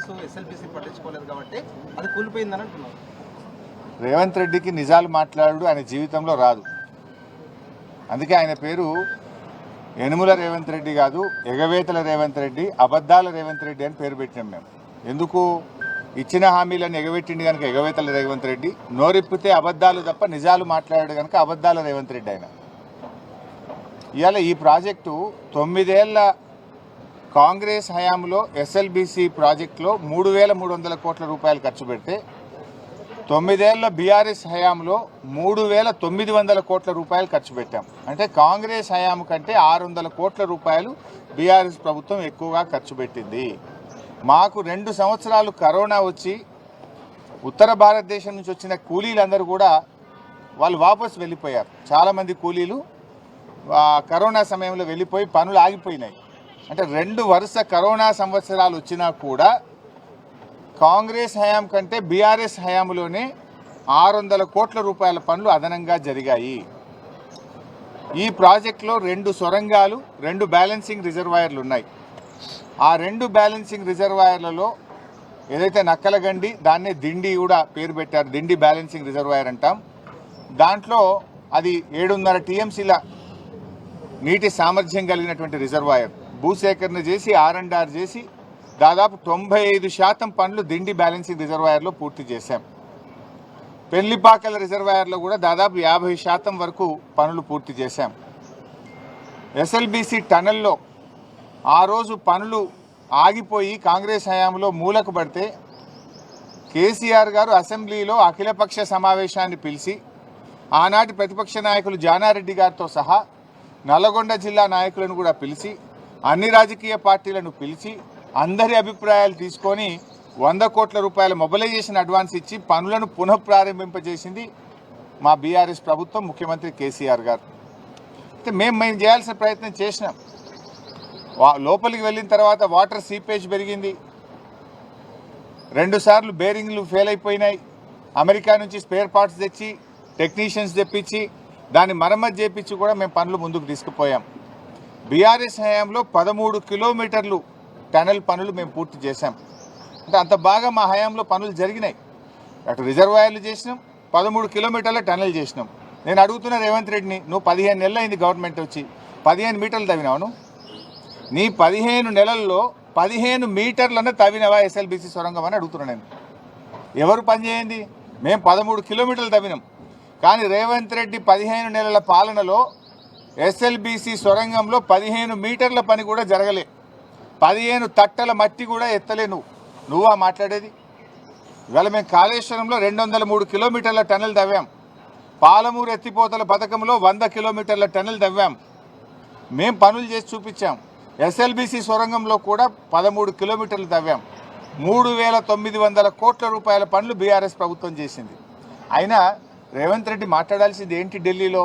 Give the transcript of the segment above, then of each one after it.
BRS SLBC పట్టించుకోలేదు కాబట్టి అది కూలిపోయిందని అంటున్నారు. రేవంత్ రెడ్డికి నిజాలు మాట్లాడు ఆయన జీవితంలో రాదు. అందుకే ఆయన పేరు యనుమల రేవంత్ రెడ్డి కాదు, ఎగవేతల రేవంత్ రెడ్డి, అబద్ధాల రేవంత్ రెడ్డి అని పేరు పెట్టినాం మేము. ఎందుకు? ఇచ్చిన హామీలను ఎగబెట్టింది కనుక ఎగవేతల రేవంత్ రెడ్డి, నోరిప్పితే అబద్ధాలు తప్ప నిజాలు మాట్లాడాడు కనుక అబద్ధాల రేవంత్ రెడ్డి ఆయన. ఇవాళ ఈ ప్రాజెక్టు 9 ఏళ్ల కాంగ్రెస్ హయాంలో ఎస్ఎల్బీసీ ప్రాజెక్టులో 3,300 కోట్ల రూపాయలు ఖర్చు పెడితే 9 ఏళ్ల బీఆర్ఎస్ హయాంలో 3,900 కోట్ల రూపాయలు ఖర్చు పెట్టాం. అంటే కాంగ్రెస్ హయాం కంటే 600 కోట్ల రూపాయలు బీఆర్ఎస్ ప్రభుత్వం ఎక్కువగా ఖర్చు పెట్టింది. మాకు 2 సంవత్సరాలు కరోనా వచ్చి ఉత్తర భారతదేశం నుంచి వచ్చిన కూలీలందరూ కూడా వాళ్ళు వాపసు వెళ్ళిపోయారు. చాలామంది కూలీలు కరోనా సమయంలో వెళ్ళిపోయి పనులు ఆగిపోయినాయి. అంటే 2 వరుస కరోనా సంవత్సరాలు వచ్చినా కూడా కాంగ్రెస్ హయాం కంటే బీఆర్ఎస్ హయాంలోనే 600 కోట్ల రూపాయల పనులు అదనంగా జరిగాయి. ఈ ప్రాజెక్టులో 2 సొరంగాలు, 2 బ్యాలెన్సింగ్ రిజర్వాయర్లు ఉన్నాయి. ఆ 2 బ్యాలెన్సింగ్ రిజర్వాయర్లలో ఏదైతే నక్కలగండి, దాన్నే దిండి కూడా పేరు పెట్టారు, దిండి బ్యాలెన్సింగ్ రిజర్వాయర్ అంటాం. దాంట్లో అది 7.5 టీఎంసీల నీటి సామర్థ్యం కలిగినటువంటి రిజర్వాయర్. భూసేకరణ చేసి R&R చేసి దాదాపు 95% పనులు దిండి బ్యాలెన్సింగ్ రిజర్వాయర్లో పూర్తి చేశాం. పెళ్లిపాకల రిజర్వాయర్లో కూడా దాదాపు 50% వరకు పనులు పూర్తి చేశాం. ఎస్ఎల్బీసీ టనల్లో ఆ రోజు పనులు ఆగిపోయి కాంగ్రెస్ హయాంలో మూలకు పడితే కేసీఆర్ గారు అసెంబ్లీలో అఖిలపక్ష సమావేశాన్ని పిలిచి ఆనాటి ప్రతిపక్ష నాయకులు జానారెడ్డి గారితో సహా నల్లగొండ జిల్లా నాయకులను కూడా పిలిచి అన్ని రాజకీయ పార్టీలను పిలిచి అందరి అభిప్రాయాలు తీసుకొని 100 కోట్ల రూపాయల మొబిలైజేషన్ అడ్వాన్స్ ఇచ్చి పనులను పునఃప్రారంభింపజేసింది మా బీఆర్ఎస్ ప్రభుత్వం, ముఖ్యమంత్రి కేసీఆర్ గారు. అయితే మేము చేయాల్సిన ప్రయత్నం చేసినాం. లోపలికి వెళ్ళిన తర్వాత వాటర్ సీపేజ్ పెరిగింది, 2 సార్లు బేరింగ్లు ఫెయిల్ అయిపోయినాయి. అమెరికా నుంచి స్పేర్ పార్ట్స్ తెచ్చి టెక్నీషియన్స్ తెప్పించి దాన్ని మరమ్మతు చేపించి కూడా మేము పనులు ముందుకు తీసుకుపోయాం. బీఆర్ఎస్ హయాంలో 13 కిలోమీటర్లు టనల్ పనులు మేము పూర్తి చేశాం. అంటే అంత బాగా మా హయాంలో పనులు జరిగినాయి. అటు రిజర్వాయర్లు చేసినాం, 13 కిలోమీటర్ల టనల్ చేసినాం. నేను అడుగుతున్న రేవంత్ రెడ్డిని, నువ్వు 15 నెలలు అయింది గవర్నమెంట్ వచ్చి, 15 మీటర్లు తవ్వినావు? నీ 15 నెలల్లో 15 మీటర్లన్నా తవ్వినవా ఎస్ఎల్బీసీ సొరంగం అని అడుగుతున్నాను నేను. ఎవరు పని చేయండి? మేము 13 కిలోమీటర్లు తవ్వినాం. కానీ రేవంత్ రెడ్డి 15 నెలల పాలనలో ఎస్ఎల్బీసీ సొరంగంలో 15 మీటర్ల పని కూడా జరగలే, 15 తట్టల మట్టి కూడా ఎత్తలే. నువ్వా మాట్లాడేది? ఇవాళ మేము కాళేశ్వరంలో 203 కిలోమీటర్ల టనల్ తవ్వాం. పాలమూరు ఎత్తిపోతల పథకంలో 100 కిలోమీటర్ల టనల్ తవ్వాం. మేము పనులు చేసి చూపించాం. ఎస్ఎల్బీసీ సొరంగంలో కూడా 13 కిలోమీటర్లు తవ్వాం. 3,900 కోట్ల రూపాయల పనులు బీఆర్ఎస్ ప్రభుత్వం చేసింది. అయినా రేవంత్ రెడ్డి మాట్లాడాల్సింది ఏంటి? ఢిల్లీలో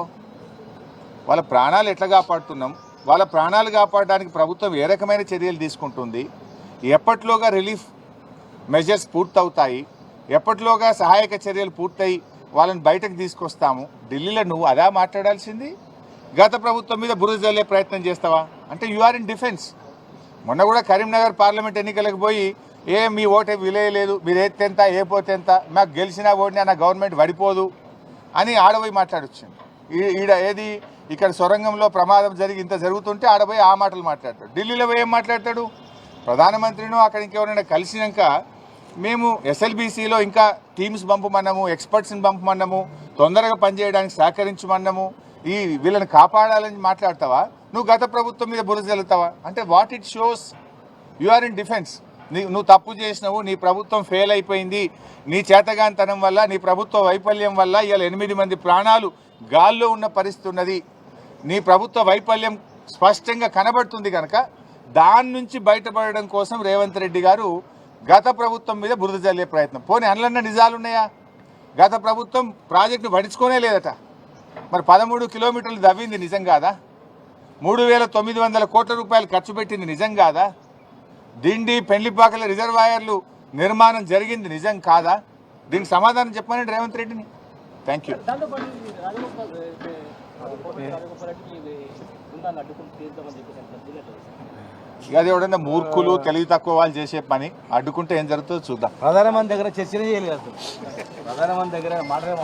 వాళ్ళ ప్రాణాలు ఎట్లా కాపాడుతున్నాం, వాళ్ళ ప్రాణాలు కాపాడడానికి ప్రభుత్వం ఏ రకమైన చర్యలు తీసుకుంటుంది, ఎప్పటిలోగా రిలీఫ్ మెజర్స్ పూర్తవుతాయి, ఎప్పటిలోగా సహాయక చర్యలు పూర్తయి వాళ్ళని బయటకు తీసుకొస్తాము. ఢిల్లీలో నువ్వు అదా మాట్లాడాల్సింది? గత ప్రభుత్వం మీద బురద జల్లే ప్రయత్నం చేస్తావా? అంటే యు ఆర్ ఇన్ డిఫెన్స్. మొన్న కూడా కరీంనగర్ పార్లమెంట్ ఎన్నికలకు పోయి మీ ఓటే విలేయలేదు, మీరు ఎత్తెంత ఏ పోతే ఎంత, మాకు గెలిచినా ఓడినా నా గవర్నమెంట్ పడిపోదు అని ఆడబోయి మాట్లాడొచ్చింది. ఏది ఇక్కడ సొరంగంలో ప్రమాదం జరిగి ఇంత జరుగుతుంటే ఆడబోయి ఆ మాటలు మాట్లాడతాడు. ఢిల్లీలో పోయి ఏం మాట్లాడతాడు? ప్రధానమంత్రిను అక్కడ ఇంకెవరైనా కలిసినాక మేము ఎస్ఎల్బీసీలో ఇంకా టీమ్స్ పంపమన్నాము, ఎక్స్పర్ట్స్ని పంపమన్నాము, తొందరగా పనిచేయడానికి సహకరించమన్నాము, వీళ్ళని కాపాడాలని మాట్లాడతావా? నువ్వు గత ప్రభుత్వం మీద బురద జల్లుతావా? అంటే what it shows? You are in defence. నువ్వు తప్పు చేసినావు, నీ ప్రభుత్వం ఫెయిల్ అయిపోయింది, నీ చేతగానితనం వల్ల, నీ ప్రభుత్వ వైఫల్యం వల్ల ఇవాళ 8 మంది ప్రాణాలు గాల్లో ఉన్న పరిస్థితి ఉన్నది. నీ ప్రభుత్వ వైఫల్యం స్పష్టంగా కనబడుతుంది కనుక దాని నుంచి బయటపడడం కోసం రేవంత్ రెడ్డి గారు గత ప్రభుత్వం మీద బురద జల్లే ప్రయత్నం. పోనీ అందులో నిజాలున్నాయా? గత ప్రభుత్వం ప్రాజెక్టు పడించుకోనే లేదట. మరి 13 కిలోమీటర్లు దవ్వింది నిజం కాదా? 3,900 కోట్ల రూపాయలు ఖర్చు పెట్టింది నిజం కాదా? దిండి పెళ్లిపాకల రిజర్వాయర్లు నిర్మాణం జరిగింది నిజం కాదా? దీనికి సమాధానం చెప్పమని రేవంత్ రెడ్డిని. Thank you. ఇక అది ఎవడన్నా మూర్ఖులు తెలివి తక్కువ వాళ్ళు చేసే పని, అడ్డుకుంటే ఏం జరుగుతుందో చూద్దాం. ప్రధానమంత్రి దగ్గర చర్చనే చేయలేదు, ప్రధానమంత్రి దగ్గర మాట్లాడే